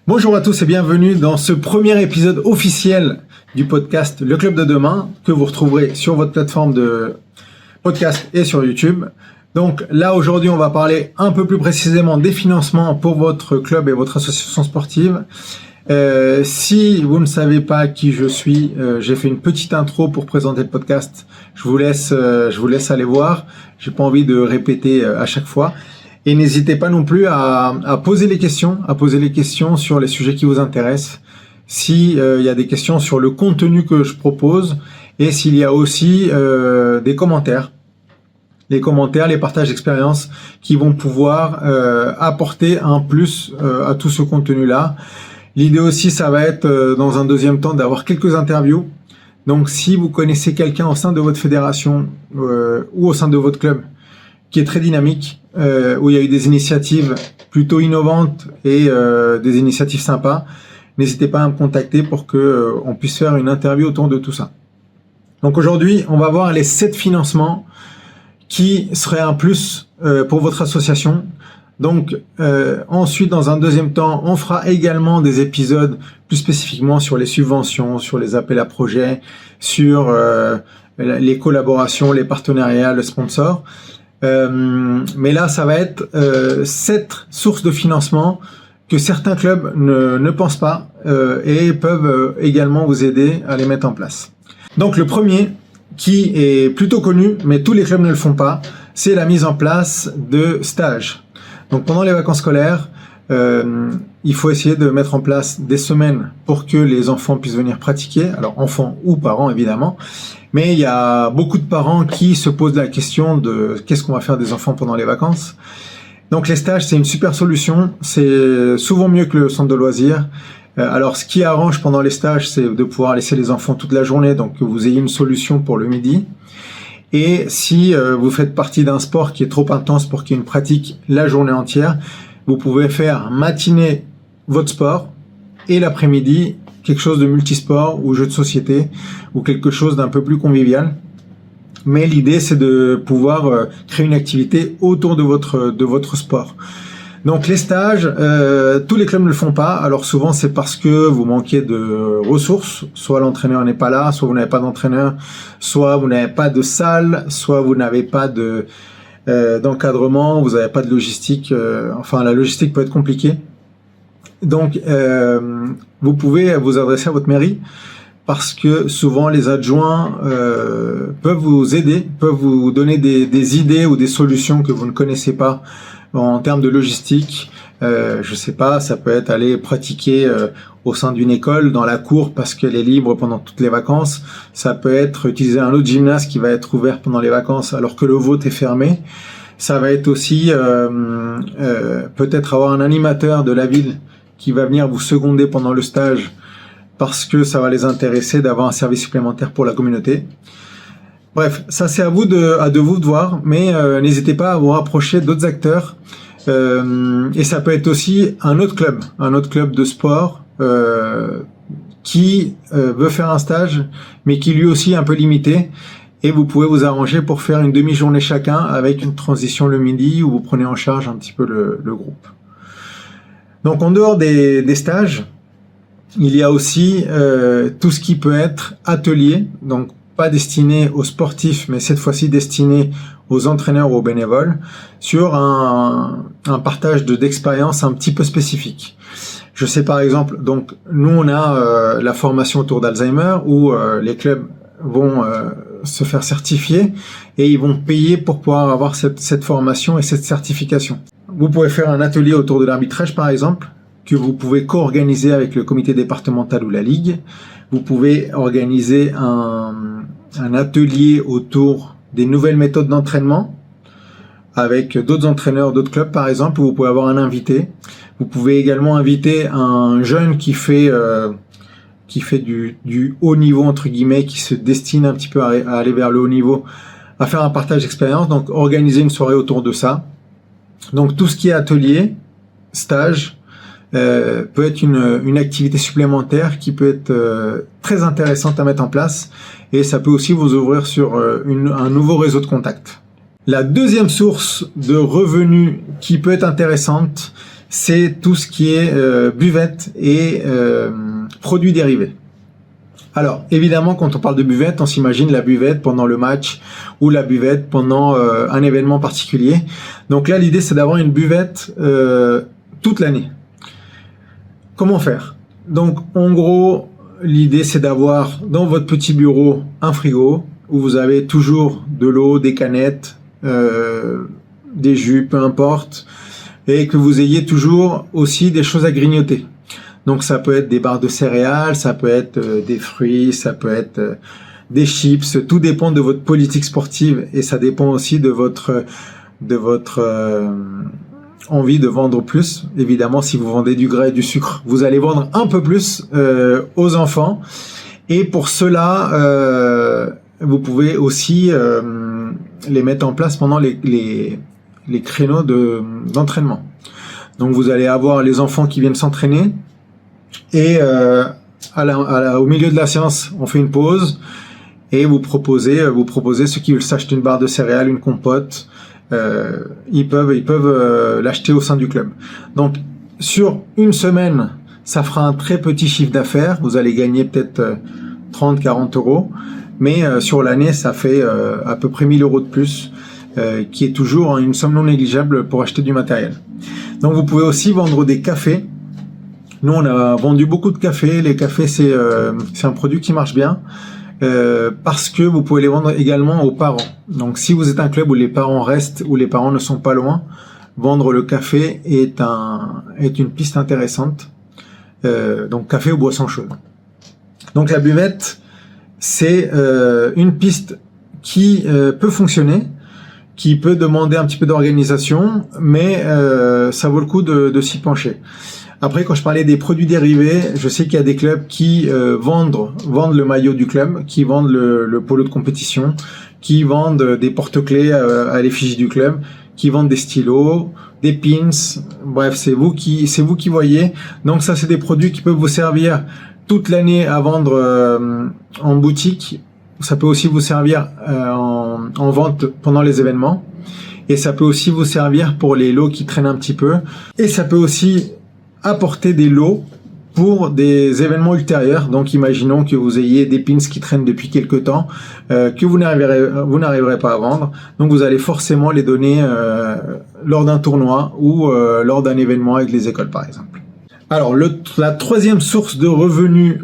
Bonjour à tous et bienvenue dans ce premier épisode officiel du podcast Le Club de Demain que vous retrouverez sur votre plateforme de podcast et sur YouTube. Donc là aujourd'hui on va parler un peu plus précisément des financements pour votre club et votre association sportive. Si vous ne savez pas qui je suis, j'ai fait une petite intro pour présenter le podcast. Je vous laisse aller voir. J'ai pas envie de répéter à chaque fois. Et n'hésitez pas non plus à poser les questions sur les sujets qui vous intéressent. Si il y a des questions sur le contenu que je propose et s'il y a aussi des commentaires. Les commentaires, les partages d'expériences qui vont pouvoir apporter un plus à tout ce contenu-là. L'idée aussi, ça va être dans un deuxième temps d'avoir quelques interviews. Donc si vous connaissez quelqu'un au sein de votre fédération ou au sein de votre club qui est très dynamique, où il y a eu des initiatives plutôt innovantes et des initiatives sympas, n'hésitez pas à me contacter pour que on puisse faire une interview autour de tout ça. Donc aujourd'hui, on va voir les 7 financements qui seraient un plus pour votre association. Donc ensuite, dans un deuxième temps, on fera également des épisodes plus spécifiquement sur les subventions, sur les appels à projets, sur les collaborations, les partenariats, le sponsor. Mais là, ça va être 7 sources de financement que certains clubs ne pensent pas et peuvent également vous aider à les mettre en place. Donc le premier, qui est plutôt connu, mais tous les clubs ne le font pas, c'est la mise en place de stages. Donc pendant les vacances scolaires, il faut essayer de mettre en place des semaines pour que les enfants puissent venir pratiquer, alors enfants ou parents évidemment, mais il y a beaucoup de parents qui se posent la question de qu'est-ce qu'on va faire des enfants pendant les vacances. Donc les stages, c'est une super solution, c'est souvent mieux que le centre de loisirs. Alors ce qui arrange pendant les stages, c'est de pouvoir laisser les enfants toute la journée, donc que vous ayez une solution pour le midi. Et si vous faites partie d'un sport qui est trop intense pour qu'il y ait une pratique la journée entière, vous pouvez faire matinée votre sport et l'après-midi quelque chose de multisport ou jeu de société ou quelque chose d'un peu plus convivial. Mais l'idée, c'est de pouvoir créer une activité autour de votre sport. Donc les stages, tous les clubs ne le font pas. Alors souvent, c'est parce que vous manquez de ressources. Soit l'entraîneur n'est pas là, soit vous n'avez pas d'entraîneur, soit vous n'avez pas de salle, soit vous n'avez pas d'encadrement, vous n'avez pas de logistique. Enfin, la logistique peut être compliquée. Donc, vous pouvez vous adresser à votre mairie parce que souvent les adjoints peuvent vous aider, peuvent vous donner des idées ou des solutions que vous ne connaissez pas en termes de logistique. Je sais pas, ça peut être aller pratiquer au sein d'une école, dans la cour parce qu'elle est libre pendant toutes les vacances. Ça peut être utiliser un autre gymnase qui va être ouvert pendant les vacances alors que le vôtre est fermé. Ça va être aussi peut-être avoir un animateur de la ville qui va venir vous seconder pendant le stage parce que ça va les intéresser d'avoir un service supplémentaire pour la communauté. Bref, ça c'est à vous de voir, mais n'hésitez pas à vous rapprocher d'autres acteurs. Et ça peut être aussi un autre club de sport qui veut faire un stage, mais qui lui aussi est un peu limité. Et vous pouvez vous arranger pour faire une demi-journée chacun avec une transition le midi où vous prenez en charge un petit peu le groupe. Donc en dehors des stages, il y a aussi tout ce qui peut être atelier, donc pas destiné aux sportifs, mais cette fois-ci destiné aux entraîneurs ou aux bénévoles, sur un partage d'expériences un petit peu spécifique. Je sais par exemple, donc nous on a la formation autour d'Alzheimer où les clubs vont se faire certifier et ils vont payer pour pouvoir avoir cette formation et cette certification. Vous pouvez faire un atelier autour de l'arbitrage par exemple, que vous pouvez co-organiser avec le comité départemental ou la ligue. Vous pouvez organiser un atelier autour des nouvelles méthodes d'entraînement avec d'autres entraîneurs, d'autres clubs par exemple, où vous pouvez avoir un invité. Vous pouvez également inviter un jeune qui fait du haut niveau entre guillemets, qui se destine un petit peu à aller vers le haut niveau, à faire un partage d'expérience. Donc organiser une soirée autour de ça. Donc tout ce qui est atelier, stage, peut être une activité supplémentaire qui peut être très intéressante à mettre en place et ça peut aussi vous ouvrir sur un nouveau réseau de contacts. La deuxième source de revenus qui peut être intéressante, c'est tout ce qui est buvette et produits dérivés. Alors, évidemment, quand on parle de buvette, on s'imagine la buvette pendant le match ou la buvette pendant un événement particulier. Donc là, l'idée, c'est d'avoir une buvette toute l'année. Comment faire? Donc, en gros, l'idée, c'est d'avoir dans votre petit bureau un frigo où vous avez toujours de l'eau, des canettes, des jus, peu importe, et que vous ayez toujours aussi des choses à grignoter. Donc ça peut être des barres de céréales, ça peut être des fruits, ça peut être des chips, tout dépend de votre politique sportive et ça dépend aussi de votre envie de vendre plus. Évidemment, si vous vendez du gras et du sucre, vous allez vendre un peu plus aux enfants. Et pour cela, vous pouvez aussi les mettre en place pendant les créneaux d'entraînement. Donc vous allez avoir les enfants qui viennent s'entraîner et au milieu de la séance, on fait une pause et vous proposez ceux qui veulent s'acheter une barre de céréales, une compote, ils peuvent l'acheter au sein du club. Donc sur une semaine, ça fera un très petit chiffre d'affaires. Vous allez gagner peut-être 30-40 euros, mais sur l'année, ça fait à peu près 1000 euros de plus, qui est toujours une somme non négligeable pour acheter du matériel. Donc vous pouvez aussi vendre des cafés. Nous, on a vendu beaucoup de cafés. Les cafés, c'est un produit qui marche bien parce que vous pouvez les vendre également aux parents. Donc si vous êtes un club où les parents restent, où les parents ne sont pas loin, vendre le café est une piste intéressante. Donc café ou boisson chaude. Donc la buvette, c'est une piste qui peut fonctionner, qui peut demander un petit peu d'organisation, mais ça vaut le coup de s'y pencher. Après, quand je parlais des produits dérivés, je sais qu'il y a des clubs qui vendent le maillot du club, qui vendent le polo de compétition, qui vendent des porte-clés à l'effigie du club, qui vendent des stylos, des pins. Bref, c'est vous qui voyez. Donc ça, c'est des produits qui peuvent vous servir toute l'année à vendre en boutique. Ça peut aussi vous servir en vente pendant les événements. Et ça peut aussi vous servir pour les lots qui traînent un petit peu. Et ça peut aussi apporter des lots pour des événements ultérieurs. Donc imaginons que vous ayez des pins qui traînent depuis quelque temps, que vous n'arriverez pas à vendre. Donc vous allez forcément les donner lors d'un tournoi ou lors d'un événement avec les écoles par exemple. Alors la troisième source de revenus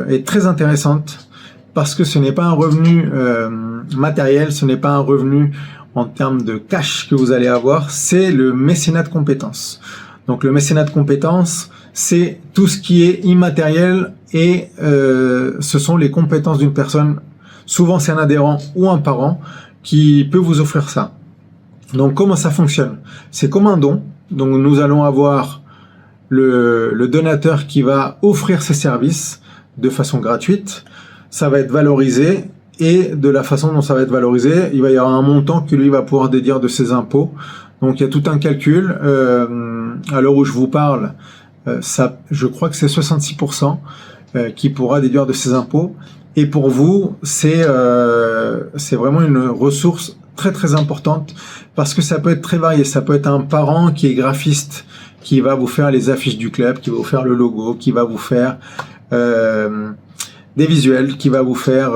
est très intéressante parce que ce n'est pas un revenu matériel, ce n'est pas un revenu en termes de cash que vous allez avoir, c'est le mécénat de compétences. Donc le mécénat de compétences, c'est tout ce qui est immatériel et ce sont les compétences d'une personne. Souvent c'est un adhérent ou un parent qui peut vous offrir ça. Donc comment ça fonctionne? C'est comme un don. Donc nous allons avoir le donateur qui va offrir ses services de façon gratuite. Ça va être valorisé et de la façon dont ça va être valorisé, il va y avoir un montant que lui va pouvoir déduire de ses impôts. Donc il y a tout un calcul. À l'heure où je vous parle, je crois que c'est 66% qui pourra déduire de ses impôts. Et pour vous, c'est vraiment une ressource très très importante parce que ça peut être très varié. Ça peut être un parent qui est graphiste, qui va vous faire les affiches du club, qui va vous faire le logo, qui va vous faire des visuels, qui va vous faire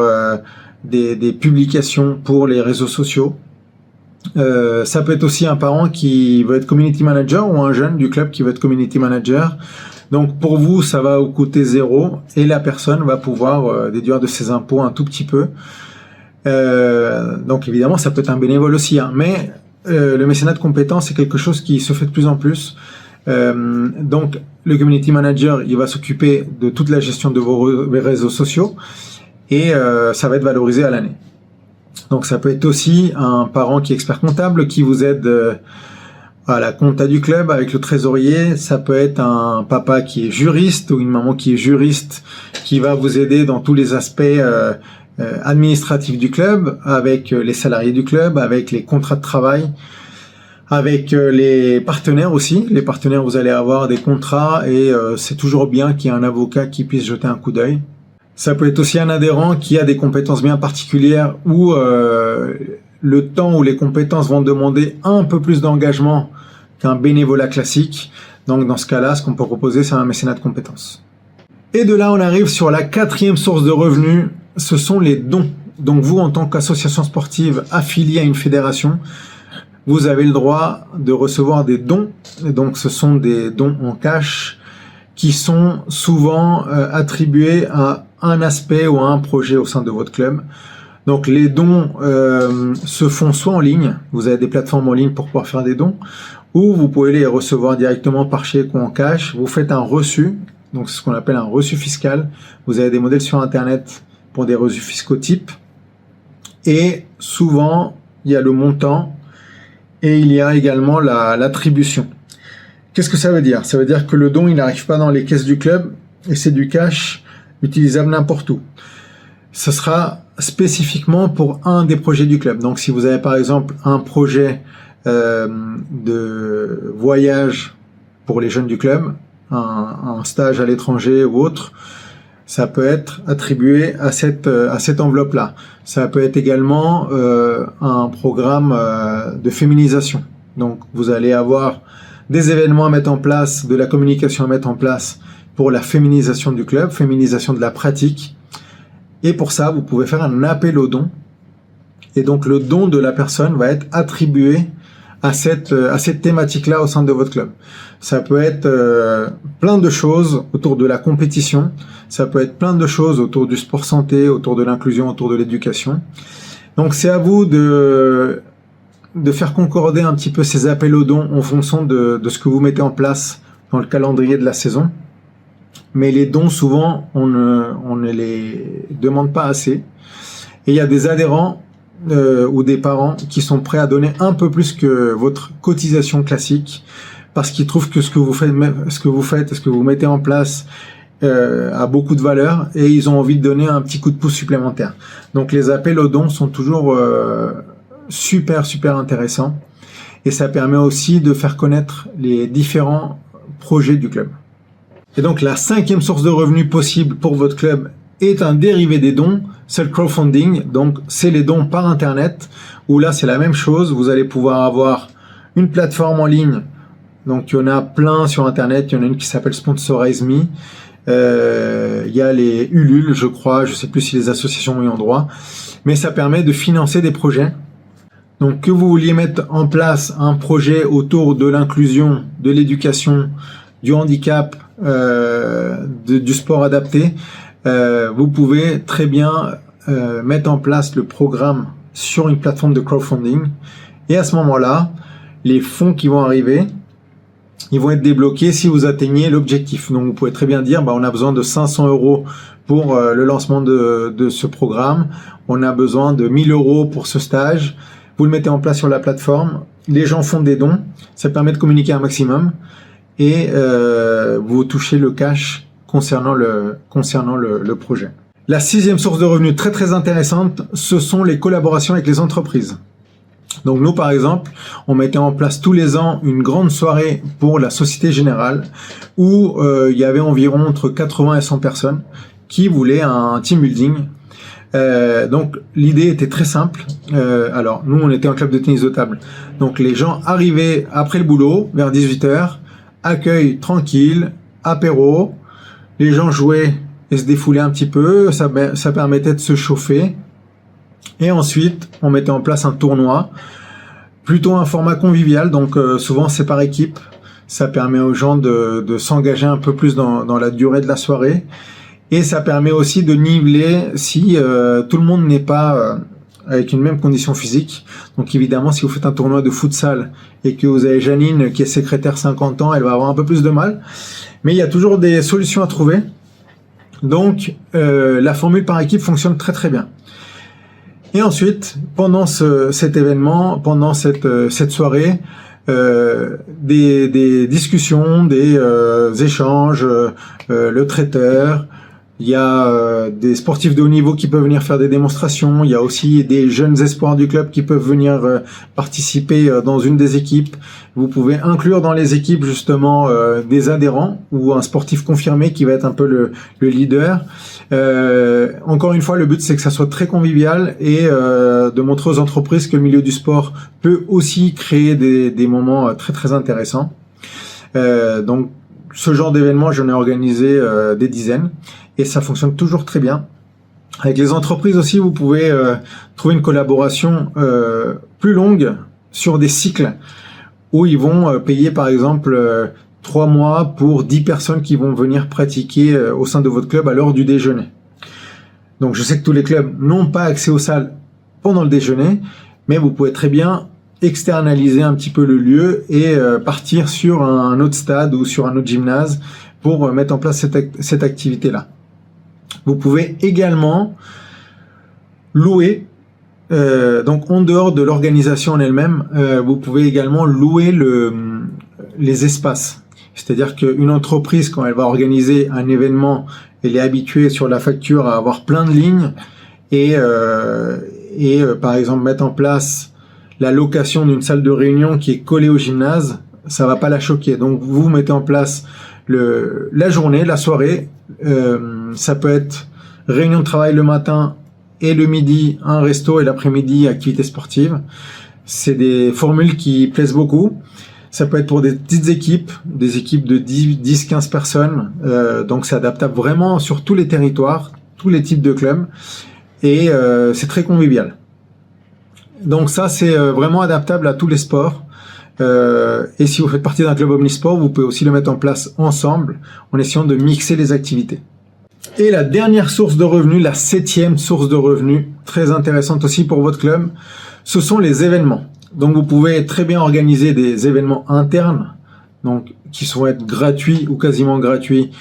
des publications pour les réseaux sociaux. Ça peut être aussi un parent qui veut être community manager ou un jeune du club qui veut être community manager. Donc pour vous, ça va vous coûter 0 et la personne va pouvoir déduire de ses impôts un tout petit peu. Donc évidemment, ça peut être un bénévole aussi, hein, mais le mécénat de compétences, c'est quelque chose qui se fait de plus en plus. Donc le community manager, il va s'occuper de toute la gestion de vos réseaux sociaux et ça va être valorisé à l'année. Donc ça peut être aussi un parent qui est expert comptable qui vous aide à la compta du club avec le trésorier. Ça peut être un papa qui est juriste ou une maman qui est juriste qui va vous aider dans tous les aspects administratifs du club, avec les salariés du club, avec les contrats de travail, avec les partenaires aussi. Les partenaires, vous allez avoir des contrats et c'est toujours bien qu'il y ait un avocat qui puisse jeter un coup d'œil. Ça peut être aussi un adhérent qui a des compétences bien particulières où le temps ou les compétences vont demander un peu plus d'engagement qu'un bénévolat classique. Donc dans ce cas-là, ce qu'on peut proposer, c'est un mécénat de compétences. Et de là, on arrive sur la 4e source de revenus, ce sont les dons. Donc vous, en tant qu'association sportive affiliée à une fédération, vous avez le droit de recevoir des dons. Et donc ce sont des dons en cash qui sont souvent attribués à un aspect ou à un projet au sein de votre club. Donc les dons se font soit en ligne, vous avez des plateformes en ligne pour pouvoir faire des dons, ou vous pouvez les recevoir directement par chèque ou en cash. Vous faites un reçu, donc c'est ce qu'on appelle un reçu fiscal. Vous avez des modèles sur internet pour des reçus fiscaux type. Et souvent, il y a le montant et il y a également l'attribution. Qu'est-ce que ça veut dire? Ça veut dire que le don, il n'arrive pas dans les caisses du club et c'est du cash utilisable n'importe où. Ce sera spécifiquement pour un des projets du club. Donc si vous avez par exemple un projet de voyage pour les jeunes du club, un stage à l'étranger ou autre, ça peut être attribué à cette enveloppe-là. Ça peut être également un programme de féminisation. Donc vous allez avoir des événements à mettre en place, de la communication à mettre en place pour la féminisation du club, féminisation de la pratique. Et pour ça, vous pouvez faire un appel au don. Et donc le don de la personne va être attribué à cette thématique-là au sein de votre club. Ça peut être plein de choses autour de la compétition, ça peut être plein de choses autour du sport santé, autour de l'inclusion, autour de l'éducation. Donc c'est à vous de faire concorder un petit peu ces appels aux dons en fonction de ce que vous mettez en place dans le calendrier de la saison. Mais les dons, souvent, on ne les demande pas assez. Et il y a des adhérents ou des parents qui sont prêts à donner un peu plus que votre cotisation classique parce qu'ils trouvent que ce que vous faites et ce que vous mettez en place a beaucoup de valeur et ils ont envie de donner un petit coup de pouce supplémentaire. Donc les appels aux dons sont toujours super intéressants et ça permet aussi de faire connaître les différents projets du club. Et donc la 5e source de revenus possible pour votre club est un dérivé des dons, c'est le crowdfunding. Donc c'est les dons par internet où là c'est la même chose, vous allez pouvoir avoir une plateforme en ligne. Donc il y en a plein sur internet, il y en a une qui s'appelle Sponsorize Me. Il y a les Ulule, je crois, je sais plus si les associations y ont droit, mais ça permet de financer des projets. Donc que vous vouliez mettre en place un projet autour de l'inclusion, de l'éducation, du handicap, du sport adapté, vous pouvez très bien mettre en place le programme sur une plateforme de crowdfunding et à ce moment-là, les fonds qui vont arriver, ils vont être débloqués si vous atteignez l'objectif. Donc vous pouvez très bien dire, on a besoin de 500 € pour le lancement de ce programme, on a besoin de 1000 € pour ce stage. Vous le mettez en place sur la plateforme, les gens font des dons, ça permet de communiquer un maximum et vous touchez le cash concernant le projet. La 6e source de revenus très intéressante, ce sont les collaborations avec les entreprises. Donc nous par exemple, on mettait en place tous les ans une grande soirée pour la Société Générale où il y avait environ entre 80 et 100 personnes qui voulaient un team building. Donc l'idée était très simple. Alors nous on était un club de tennis de table. Donc les gens arrivaient après le boulot vers 18h, accueil tranquille, apéro, les gens jouaient et se défoulaient un petit peu, ça permettait de se chauffer. Et ensuite, on mettait en place un tournoi, plutôt un format convivial, donc souvent c'est par équipe. Ça permet aux gens de s'engager un peu plus dans la durée de la soirée. Et ça permet aussi de niveler si tout le monde n'est pas avec une même condition physique. Donc évidemment, si vous faites un tournoi de futsal et que vous avez Janine qui est secrétaire 50 ans, elle va avoir un peu plus de mal. Mais il y a toujours des solutions à trouver. Donc la formule par équipe fonctionne très bien. Et ensuite, pendant cet événement, pendant cette soirée, des discussions, des échanges, le traiteur, il y a des sportifs de haut niveau qui peuvent venir faire des démonstrations, il y a aussi des jeunes espoirs du club qui peuvent venir participer dans une des équipes. Vous pouvez inclure dans les équipes justement des adhérents ou un sportif confirmé qui va être un peu le leader. Encore une fois, le but c'est que ça soit très convivial et de montrer aux entreprises que le milieu du sport peut aussi créer des moments très intéressants. Donc ce genre d'événement, j'en ai organisé des dizaines et ça fonctionne toujours très bien. Avec les entreprises aussi, vous pouvez trouver une collaboration plus longue sur des cycles où ils vont payer par exemple 3 mois pour 10 personnes qui vont venir pratiquer au sein de votre club à l'heure du déjeuner. Donc je sais que tous les clubs n'ont pas accès aux salles pendant le déjeuner, mais vous pouvez très bien externaliser un petit peu le lieu et partir sur un autre stade ou sur un autre gymnase pour mettre en place cette activité-là. Vous pouvez également louer, donc en dehors de l'organisation en elle-même, vous pouvez également louer les espaces. C'est-à-dire qu'une entreprise, quand elle va organiser un événement, elle est habituée sur la facture à avoir plein de lignes et par exemple mettre en place la location d'une salle de réunion qui est collée au gymnase, ça va pas la choquer. Donc vous mettez en place la journée, la soirée, ça peut être réunion de travail le matin et le midi un resto et l'après-midi activité sportive. C'est des formules qui plaisent beaucoup. Ça peut être pour des petites équipes, des équipes de 10-15 personnes. Donc c'est adaptable vraiment sur tous les territoires, tous les types de clubs. Et c'est très convivial. Donc ça, c'est vraiment adaptable à tous les sports. Et si vous faites partie d'un club omnisport, vous pouvez aussi le mettre en place ensemble en essayant de mixer les activités. Et la dernière source de revenus, la 7e source de revenus, très intéressante aussi pour votre club, ce sont les événements. Donc vous pouvez très bien organiser des événements internes, donc qui vont être gratuits ou quasiment gratuits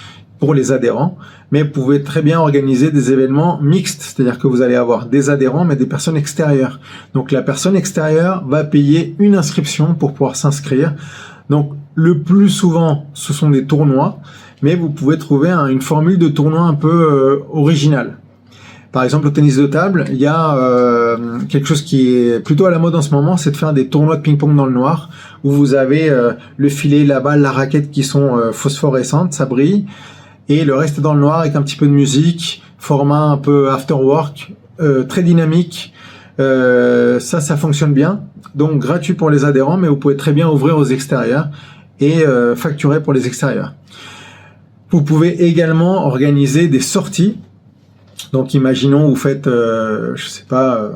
pour les adhérents, mais vous pouvez très bien organiser des événements mixtes, c'est-à-dire que vous allez avoir des adhérents mais des personnes extérieures. Donc la personne extérieure va payer une inscription pour pouvoir s'inscrire. Donc le plus souvent ce sont des tournois, mais vous pouvez trouver une formule de tournoi un peu originale. Par exemple, au tennis de table, il y a quelque chose qui est plutôt à la mode en ce moment, c'est de faire des tournois de ping-pong dans le noir, où vous avez le filet, la balle, la raquette qui sont phosphorescentes, ça brille, et le reste est dans le noir avec un petit peu de musique, format un peu after work, très dynamique. Ça fonctionne bien. Donc gratuit pour les adhérents, mais vous pouvez très bien ouvrir aux extérieurs et facturer pour les extérieurs. Vous pouvez également organiser des sorties. Donc imaginons vous faites, je sais pas,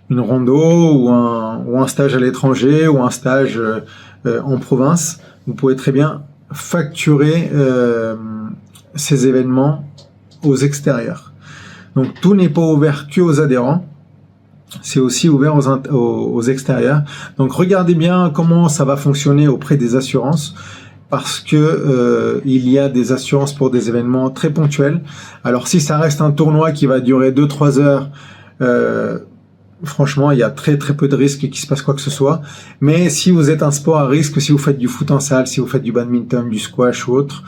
une rando ou un stage à l'étranger ou un stage en province. Vous pouvez très bien facturer ces événements aux extérieurs. Donc tout n'est pas ouvert que aux adhérents, c'est aussi ouvert aux extérieurs. Donc regardez bien comment ça va fonctionner auprès des assurances, parce que il y a des assurances pour des événements très ponctuels. Alors si ça reste un tournoi qui va durer 2-3 heures, franchement il y a très très peu de risques qu'il se passe quoi que ce soit. Mais si vous êtes un sport à risque, si vous faites du foot en salle, si vous faites du badminton, du squash ou autre,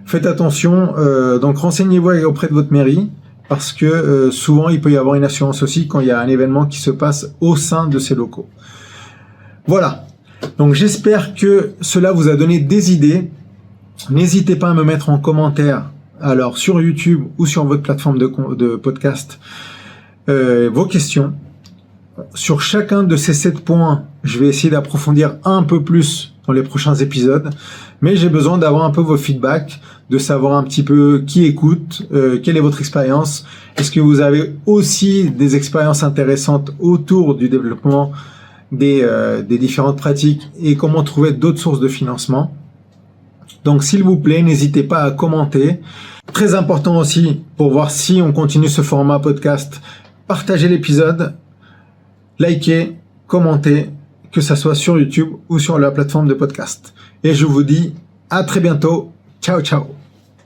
faites attention. Donc renseignez-vous auprès de votre mairie, parce que souvent il peut y avoir une assurance aussi quand il y a un événement qui se passe au sein de ces locaux. Voilà. Donc j'espère que cela vous a donné des idées. N'hésitez pas à me mettre en commentaire, alors sur YouTube ou sur votre plateforme de podcast, vos questions. Sur chacun de ces 7 points, je vais essayer d'approfondir un peu plus dans les prochains épisodes. Mais j'ai besoin d'avoir un peu vos feedbacks, de savoir un petit peu qui écoute, quelle est votre expérience. Est-ce que vous avez aussi des expériences intéressantes autour du développement des différentes pratiques et comment trouver d'autres sources de financement. Donc s'il vous plaît, n'hésitez pas à commenter. Très important aussi, pour voir si on continue ce format podcast, partagez l'épisode, likez, commentez, que ça soit sur YouTube ou sur la plateforme de podcast. Et je vous dis à très bientôt. Ciao, ciao.